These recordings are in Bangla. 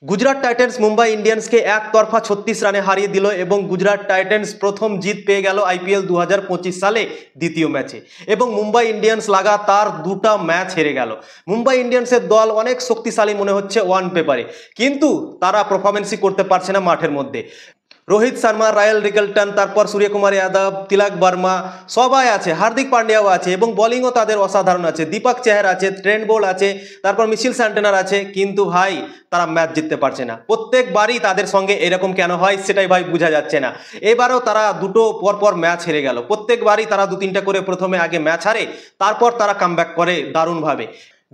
গুজরাট টাইটান্স মুম্বাই ইন্ডিয়ান্সকে একতরফা 36 রানে হারিয়ে দিল এবং গুজরাট টাইটান্স প্রথম জিত পেয়ে গেল আইপিএল 2025 সালে দ্বিতীয় ম্যাচে এবং মুম্বাই ইন্ডিয়ান্স লাগাতার দুটা ম্যাচ হেরে গেল। মুম্বাই ইন্ডিয়ান্সের দল অনেক শক্তিশালী মনে হচ্ছে ওয়ান পেপারে, কিন্তু তারা পারফরমেন্সই করতে পারছে না মাঠের মধ্যে। রোহিত শর্মা, রায়াল রিকেলটন, তারপর সূর্যকুমার যাদব, তিলক বর্মা সবাই আছে, হার্দিক পান্ডিয়াও আছে এবং বোলিংও তাদের অসাধারণ আছে, দীপক চেহার আছে, ট্রেন্ট বোল্ট আছে, তারপর মিচেল স্যান্টনার আছে, কিন্তু ভাই তারা ম্যাচ জিততে পারছে না। প্রত্যেকবারই তাদের সঙ্গে এরকম কেন হয় সেটাই ভাই বোঝা যাচ্ছে না। এবারও তারা দুটো পরপর ম্যাচ হেরে গেল। প্রত্যেকবারই তারা দু তিনটা করে প্রথমে আগে ম্যাচ হারে, তারপর তারা কামব্যাক করে দারুণভাবে।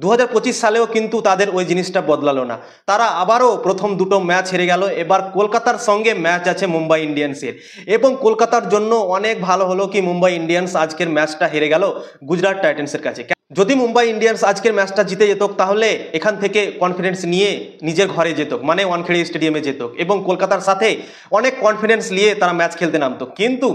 2025 সালেও কিন্তু তাদের ওই জিনিসটা বদলালো না, তারা আবারও প্রথম দুটো ম্যাচ হেরে গেল। এবার কলকাতার সঙ্গে ম্যাচ আছে মুম্বাই ইন্ডিয়ান্সের এবং কলকাতার জন্য অনেক ভালো হলো কি মুম্বাই ইন্ডিয়ান্স আজকের ম্যাচটা হেরে গেল গুজরাট টাইটান্সের কাছে। যদি মুম্বাই ইন্ডিয়ান্স আজকের ম্যাচটা জিতে যেত তাহলে এখান থেকে কনফিডেন্স নিয়ে নিজের ঘরে যেত, মানে ওয়ানখেড়ে স্টেডিয়ামে যেত এবং কলকাতার সাথে অনেক কনফিডেন্স নিয়ে তারা ম্যাচ খেলতে নামতো। কিন্তু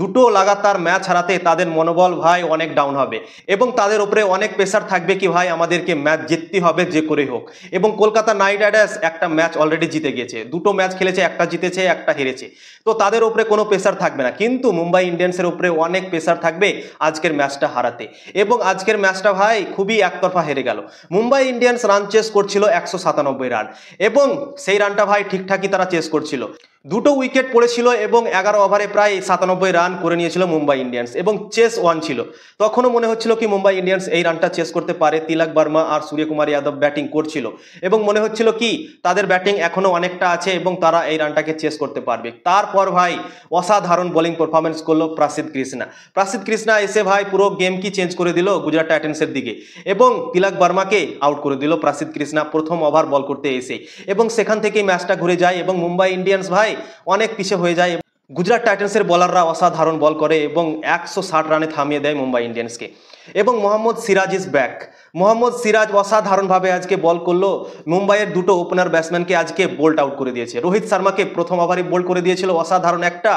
দুটো লাগাতার ম্যাচ হারাতে তাদের মনোবল ভাই অনেক ডাউন হবে এবং তাদের উপরে অনেক প্রেশার থাকবে কি ভাই আমাদেরকে ম্যাচ জিততে হবে যে করে হোক। এবং কলকাতা নাইট রাইডার্স একটা ম্যাচ অলরেডি জিতে গেছে, দুটো ম্যাচ খেলেছে, একটা জিতেছে একটা হেরেছে, তো তাদের উপরে কোনো প্রেশার থাকবে না। কিন্তু মুম্বাই ইন্ডিয়ান্সের উপরে অনেক প্রেশার থাকবে আজকের ম্যাচটা হারাতে এবং আজকের ম্যাচটা ভাই খুবই একতরফা হেরে গেল। মুম্বাই ইন্ডিয়ান্স রান চেস করছিল 197 রান এবং সেই রানটা ভাই ঠিকঠাকই তারা চেস করছিল। দুটো উইকেট পড়েছিল এবং 11 ওভারে প্রায় 97 রান করে নিয়েছিল মুম্বাই ইন্ডিয়ান্স এবং চেস ওয়ান ছিল। তখনও মনে হচ্ছিল কি মুম্বাই ইন্ডিয়ান্স এই রানটা চেস করতে পারে। তিলক বর্মা আর সূর্যকুমার যাদব ব্যাটিং করছিল এবং মনে হচ্ছিল কি তাদের ব্যাটিং এখনো অনেকটা আছে এবং তারা এই রানটাকে চেস করতে পারবে। তারপর ভাই অসাধারণ বোলিং পারফরমেন্স করলো প্রাসিদ কৃষ্ণা এসে ভাই পুরো গেম কি চেঞ্জ করে দিল গুজরাট টাইটান্সের দিকে এবং তিলক বর্মাকে আউট করে দিল প্রাসিদ কৃষ্ণা প্রথম ওভার বল করতে এসে এবং সেখান থেকেই ম্যাচটা ঘুরে যায় এবং মুম্বাই ইন্ডিয়ান্স ভাই অনেক পিছিয়ে হয়ে যায়। গুজরাট টাইটান্সের বোলাররা অসাধারণ বল করে এবং 160 রানে থামিয়ে দেয় মুম্বাই ইন্ডিয়ান্সকে এবং মোহাম্মদ সিরাজ ইজ ব্যাক। মোহাম্মদ সিরাজ অসাধারণভাবে আজকে বল করলো, মুম্বাইয়ের দুটো ওপেনার ব্যাটসম্যানকে আজকে বোল্ড আউট করে দিয়েছে। রোহিত শর্মাকে প্রথম ওভারে বোল্ড করে দিয়েছিল, অসাধারণ একটা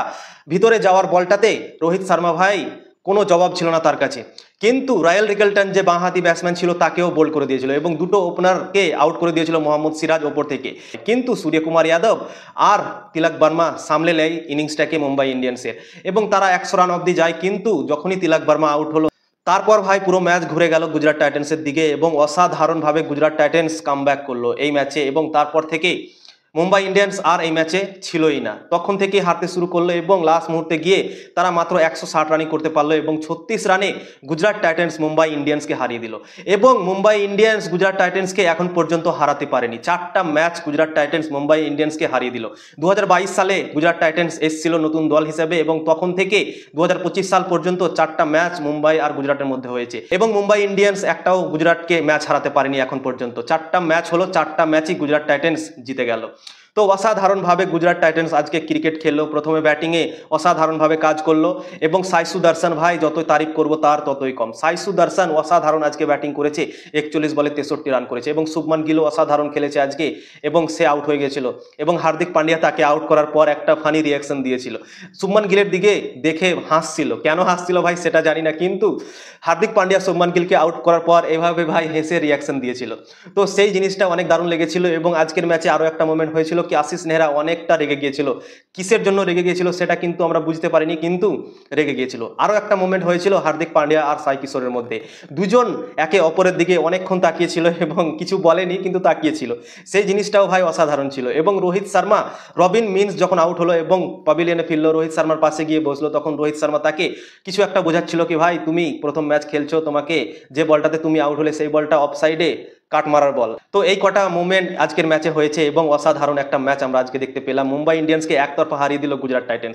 ভিতরে যাওয়ার বলটাতে রোহিত শর্মা ভাই কোনো জবাব ছিল না তার কাছে, কিন্তু রায়াল রিকেলটন যে বাঁহাতি ব্যাটসম্যান ছিল তাকেও বোল্ড করে দিয়েছিল এবং দুটো ওপেনারকে আউট করে দিয়েছিল মোহাম্মদ সিরাজ ওপর থেকে। কিন্তু সূর্যকুমার যাদব আর তিলক বর্মা সামলে নেয় ইনিংসটাকে মুম্বাই ইন্ডিয়ান্সের এবং তারা 100 রান অবধি যায়। কিন্তু যখনই তিলক বর্মা আউট হলো তারপর ভাই পুরো ম্যাচ ঘুরে গেল গুজরাট টাইটান্সের দিকে এবং অসাধারণভাবে গুজরাট টাইটান্স কামব্যাক করলো এই ম্যাচে এবং তারপর থেকে মুম্বাই ইন্ডিয়ান্স আর এই ম্যাচে ছিলই না, তখন থেকেই হারতে শুরু করলো এবং লাস্ট মুহূর্তে গিয়ে তারা মাত্র 160 রানই করতে পারলো এবং 36 রানে গুজরাট টাইটান্স মুম্বাই ইন্ডিয়ান্সকে হারিয়ে দিল এবং মুম্বাই ইন্ডিয়ান্স গুজরাট টাইটান্সকে এখন পর্যন্ত হারাতে পারেনি। 4টা ম্যাচ গুজরাট টাইটান্স মুম্বাই ইন্ডিয়ান্সকে হারিয়ে দিল। 2022 সালে গুজরাট টাইটান্স এসেছিল নতুন দল হিসেবে এবং তখন থেকে 2025 সাল পর্যন্ত 4টা ম্যাচ মুম্বাই আর গুজরাটের মধ্যে হয়েছে এবং মুম্বাই ইন্ডিয়ান্স একটাও গুজরাটকে ম্যাচ হারাতে পারেনি এখন পর্যন্ত। 4টা ম্যাচ হলো, 4টা ম্যাচই গুজরাট টাইটান্স জিতে গেল। তো অসাধারণভাবে গুজরাট টাইটান্স আজকে ক্রিকেট খেললো, প্রথমে ব্যাটিংয়ে অসাধারণভাবে কাজ করলো এবং সাই সুদর্শন ভাই যতই তারিফ করবো তার ততই কম। সাই সুদর্শন অসাধারণ আজকে ব্যাটিং করেছে, 41 বলে 63 রান করেছে এবং শুভমান গিলও অসাধারণ খেলেছে আজকে এবং সে আউট হয়ে গেছিল এবং হার্দিক পান্ডিয়া তাকে আউট করার পর একটা ফানি রিয়াকশন দিয়েছিল। শুভমান গিলের দিকে দেখে হাসছিল, কেন হাসছিল ভাই সেটা জানি না, কিন্তু হার্দিক পান্ডিয়া শুভমান গিলকে আউট করার পর এভাবে ভাই হেসে রিয়াকশন দিয়েছিল, তো সেই জিনিসটা অনেক দারুণ লেগেছিল। এবং আজকের ম্যাচে আরও একটা মোমেন্ট হয়েছিল কি আশিস নেহরা অনেকটা রেগে গিয়েছিল, কিসের জন্য রেগে গিয়েছিল সেটা কিন্তু আমরা বুঝতে পারিনি, কিন্তু রেগে গিয়েছিল। আরও একটা মোমেন্ট হয়েছিল হার্দিক পান্ডিয়া আর সাই কিশোরের মধ্যে, দুজন একে অপরের দিকে অনেকক্ষণ তাকিয়েছিল এবং কিছু বলেনি কিন্তু তাকিয়েছিল, সেই জিনিসটাও ভাই অসাধারণ ছিল। এবং রোহিত শর্মা, রবিন মিন্স যখন আউট হলো এবং প্যাভিলিয়নে ফিরলো, রোহিত শর্মার পাশে গিয়ে বসলো, তখন রোহিত শর্মা তাকে কিছু একটা বোঝাচ্ছিল কি ভাই তুমি প্রথম ম্যাচ খেলছো, তোমাকে যে বলটাতে তুমি আউট হলে সেই বলটা অফ সাইডে কাট মারার বল। তো এই কটা মুভমেন্ট আজকের ম্যাচে হয়েছে এবং অসাধারণ একটা ম্যাচ আমরা আজকে দেখতে পেলাম। মুম্বাই ইন্ডিয়ান্সকে একতরফা হারিয়ে দিল গুজরাট টাইটান্স।